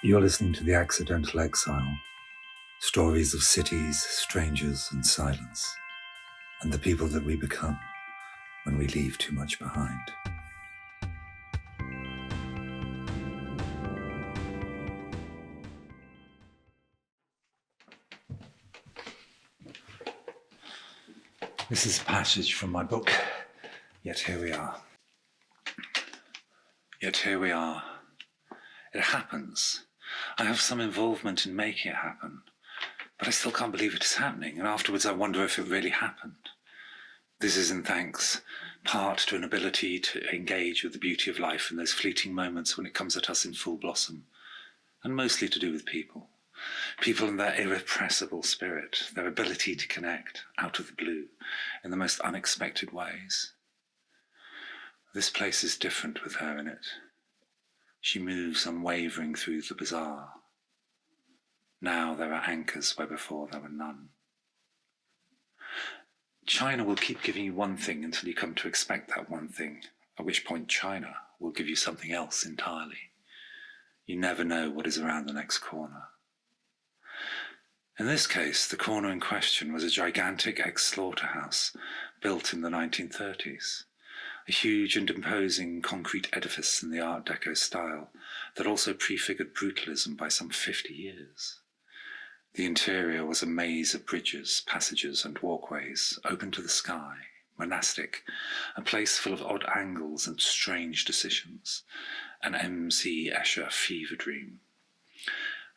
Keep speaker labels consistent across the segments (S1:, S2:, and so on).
S1: You're listening to The Accidental Exile, stories of cities, strangers, and silence, and the people that we become when we leave too much behind. This is a passage from my book, Yet Here We Are. Yet here we are. It happens. I have some involvement in making it happen, but I still can't believe it is happening, and afterwards I wonder if it really happened. This is in thanks, part to an ability to engage with the beauty of life in those fleeting moments when it comes at us in full blossom, and mostly to do with people. People and their irrepressible spirit, their ability to connect out of the blue in the most unexpected ways. This place is different with her in it. She moves unwavering through the bazaar. Now there are anchors where before there were none. China will keep giving you one thing until you come to expect that one thing, at which point China will give you something else entirely. You never know what is around the next corner. In this case, the corner in question was a gigantic ex-slaughterhouse built in the 1930s. A huge and imposing concrete edifice in the Art Deco style that also prefigured brutalism by some 50 years. The interior was a maze of bridges, passages and walkways, open to the sky, monastic, a place full of odd angles and strange decisions, an M.C. Escher fever dream.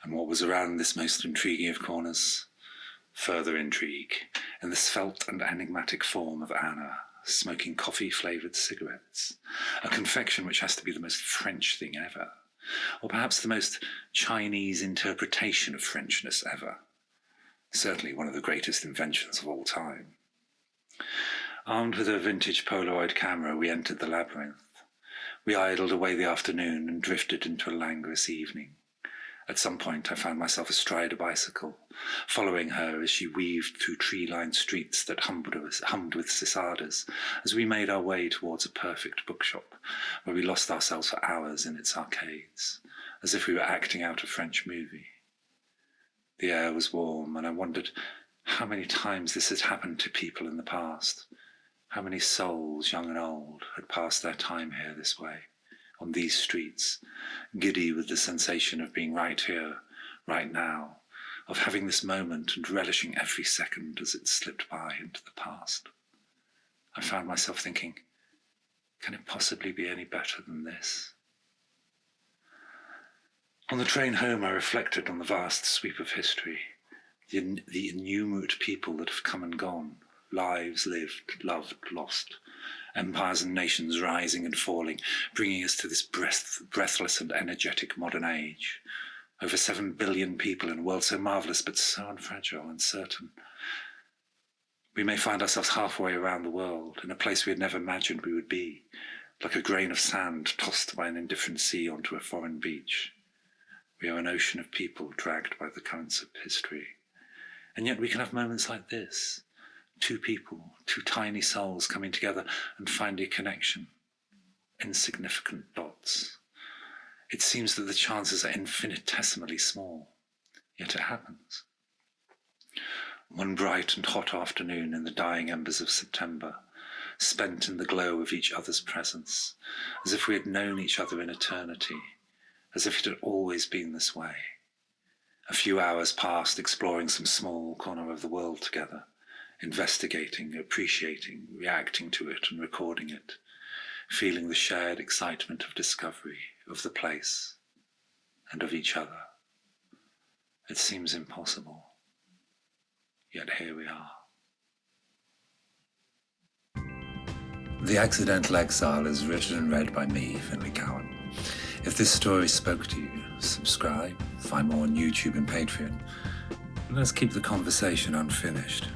S1: And what was around this most intriguing of corners? Further intrigue, in the svelte and enigmatic form of Anna, smoking coffee-flavoured cigarettes, a confection which has to be the most French thing ever, or perhaps the most Chinese interpretation of Frenchness ever. Certainly one of the greatest inventions of all time. Armed with a vintage Polaroid camera, we entered the Labyrinth. We idled away the afternoon and drifted into a languorous evening. At some point I found myself astride a bicycle, following her as she weaved through tree-lined streets that hummed with cicadas as we made our way towards a perfect bookshop, where we lost ourselves for hours in its arcades, as if we were acting out a French movie. The air was warm, and I wondered how many times this had happened to people in the past, how many souls, young and old, had passed their time here this way, on these streets, giddy with the sensation of being right here, right now, of having this moment and relishing every second as it slipped by into the past. I found myself thinking, can it possibly be any better than this? On the train home I reflected on the vast sweep of history, the innumerate people that have come and gone, lives lived, loved, lost, empires and nations rising and falling, bringing us to this breathless and energetic modern age. Over 7 billion people in a world so marvellous but so unfragile and certain. We may find ourselves halfway around the world, in a place we had never imagined we would be, like a grain of sand tossed by an indifferent sea onto a foreign beach. We are an ocean of people dragged by the currents of history. And yet we can have moments like this. Two people, two tiny souls coming together and finding a connection. Insignificant dots. It seems that the chances are infinitesimally small, yet it happens. One bright and hot afternoon in the dying embers of September, spent in the glow of each other's presence, as if we had known each other in eternity, as if it had always been this way. A few hours passed exploring some small corner of the world together, investigating, appreciating, reacting to it and recording it, feeling the shared excitement of discovery, of the place, and of each other. It seems impossible, yet here we are. The Accidental Exile is written and read by me, Finlay. If this story spoke to you, subscribe, find more on YouTube and Patreon, and let's keep the conversation unfinished.